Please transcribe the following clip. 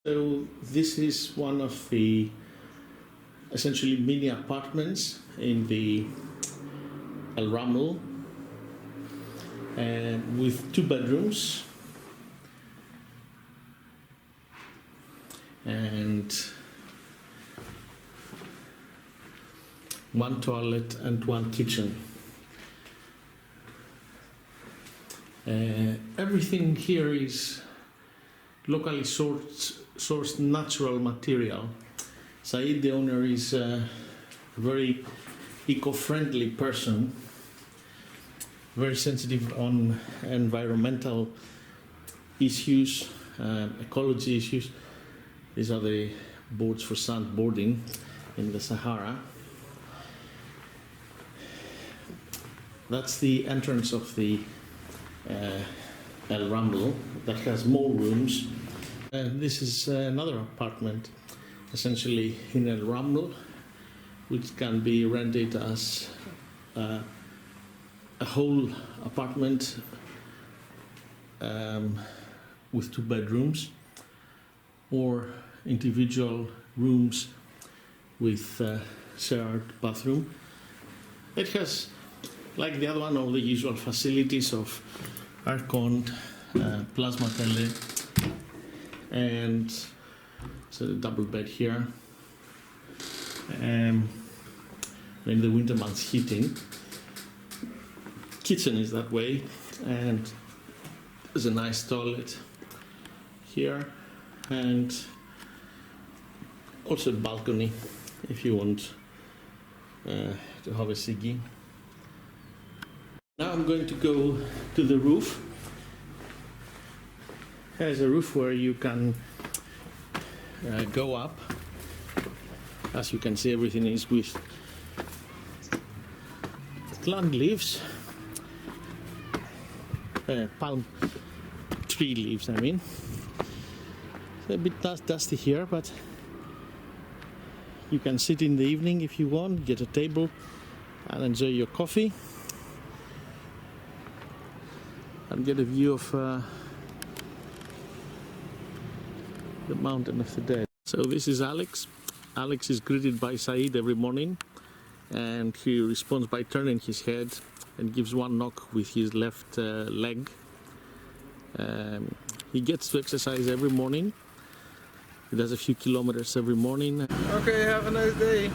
So this is one of the essentially mini apartments in the Raml, with 2 bedrooms and 1 toilet and 1 kitchen. Everything here is locally sourced natural material. Said, the owner, is a very eco-friendly person, very sensitive on environmental issues, ecology issues. These are the boards for sandboarding in the Sahara. That's the entrance of the El Raml that has more rooms. This is another apartment, essentially in El Raml, which can be rented as a whole apartment with 2 bedrooms, or individual rooms with shared bathroom. It has, like the other one, all the usual facilities of aircon, plasma tele, and so a double bed here, in the winter months heating. Kitchen is that way, and there's a nice toilet here, and also a balcony if you want to have a ciggy. Now I'm going to go to the roof. There's a roof where you can go up. As you can see, everything is with plant leaves, palm tree leaves, I mean. It's a bit dusty here, but you can sit in the evening if you want, get a table and enjoy your coffee and get a view of the mountain of the dead. So this is Alex. Alex is greeted by Said every morning, and he responds by turning his head and gives 1 knock with his left leg. He gets to exercise every morning. He does a few kilometers every morning. Okay, have a nice day.